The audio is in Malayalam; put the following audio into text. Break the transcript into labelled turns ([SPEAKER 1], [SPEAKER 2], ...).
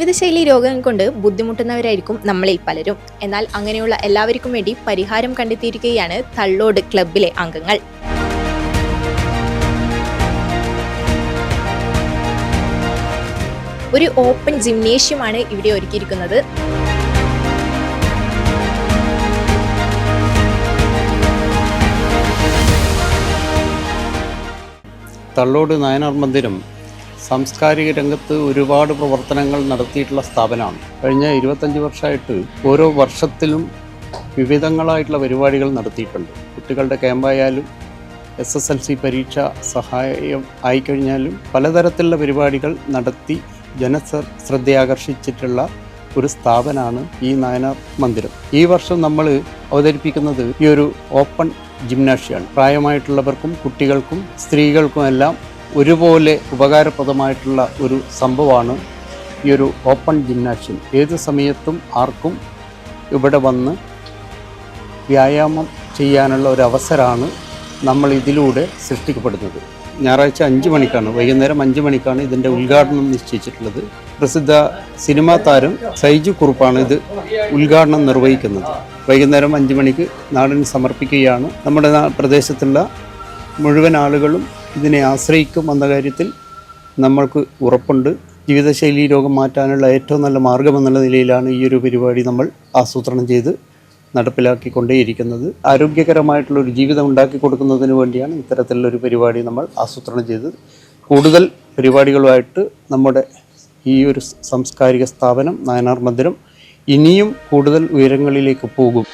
[SPEAKER 1] ജീവിതശൈലി രോഗങ്ങൾ കൊണ്ട് ബുദ്ധിമുട്ടുന്നവരായിരിക്കും നമ്മളിൽ പലരും. എന്നാൽ അങ്ങനെയുള്ള എല്ലാവർക്കും വേണ്ടി പരിഹാരം കണ്ടെത്തിയിരിക്കുകയാണ് തള്ളോട് ക്ലബിലെ അംഗങ്ങൾ. ഒരു ഓപ്പൺ ജിംനേഷ്യമാണ് ഇവിടെ ഒരുക്കിയിരിക്കുന്നത്.
[SPEAKER 2] തള്ളോട് നായനാർ മന്ദിരം സാംസ്കാരിക രംഗത്ത് ഒരുപാട് പ്രവർത്തനങ്ങൾ നടത്തിയിട്ടുള്ള സ്ഥാപനമാണ്. കഴിഞ്ഞ 25 വർഷമായിട്ട് ഓരോ വർഷത്തിലും വിവിധങ്ങളായിട്ടുള്ള പരിപാടികൾ നടത്തിയിട്ടുണ്ട്. കുട്ടികളുടെ ക്യാമ്പായാലും SSLC പരീക്ഷ സഹായം ആയിക്കഴിഞ്ഞാലും പലതരത്തിലുള്ള പരിപാടികൾ നടത്തി ജനശ്രദ്ധയാകർഷിച്ചിട്ടുള്ള ഒരു സ്ഥാപനമാണ് ഈ നായനാർ മന്ദിരം. ഈ വർഷം നമ്മൾ അവതരിപ്പിക്കുന്നത് ഈ ഒരു ഓപ്പൺ ജിംനാഷ്യമാണ്. പ്രായമായിട്ടുള്ളവർക്കും കുട്ടികൾക്കും സ്ത്രീകൾക്കും എല്ലാം ഒരുപോലെ ഉപകാരപ്രദമായിട്ടുള്ള ഒരു സംഭവമാണ് ഈ ഒരു ഓപ്പൺ ജിംനാഷ്യം. ഏത് സമയത്തും ആർക്കും ഇവിടെ വന്ന് വ്യായാമം ചെയ്യാനുള്ള ഒരു അവസരമാണ് നമ്മൾ ഇതിലൂടെ സൃഷ്ടിക്കപ്പെടുന്നത്. ഞായറാഴ്ച 5 മണിക്കാണ്, വൈകുന്നേരം 5 മണിക്കാണ് ഇതിൻ്റെ ഉദ്ഘാടനം നിശ്ചയിച്ചിട്ടുള്ളത്. പ്രസിദ്ധ സിനിമാ താരം സൈജു കുറുപ്പാണ് ഇത് ഉദ്ഘാടനം നിർവഹിക്കുന്നത്. വൈകുന്നേരം 5 മണിക്ക് നാടിന് സമർപ്പിക്കുകയാണ്. നമ്മുടെ പ്രദേശത്തുള്ള മുഴുവൻ ആളുകളും ഇതിനെ ആശ്രയിക്കും എന്ന കാര്യത്തിൽ നമ്മൾക്ക് ഉറപ്പുണ്ട്. ജീവിതശൈലി രോഗം മാറ്റാനുള്ള ഏറ്റവും നല്ല മാർഗമെന്നുള്ള നിലയിലാണ് ഈ ഒരു പരിപാടി നമ്മൾ ആസൂത്രണം ചെയ്ത് നടപ്പിലാക്കിക്കൊണ്ടേയിരിക്കുന്നത്. ആരോഗ്യകരമായിട്ടുള്ളൊരു ജീവിതം ഉണ്ടാക്കി കൊടുക്കുന്നതിന് വേണ്ടിയാണ് ഇത്തരത്തിലുള്ളൊരു പരിപാടി നമ്മൾ ആസൂത്രണം ചെയ്തത്. കൂടുതൽ പരിപാടികളുമായിട്ട് നമ്മുടെ ഈ ഒരു സാംസ്കാരിക സ്ഥാപനം നായനാർ മന്ദിരം ഇനിയും കൂടുതൽ ഉയരങ്ങളിലേക്ക് പോകും.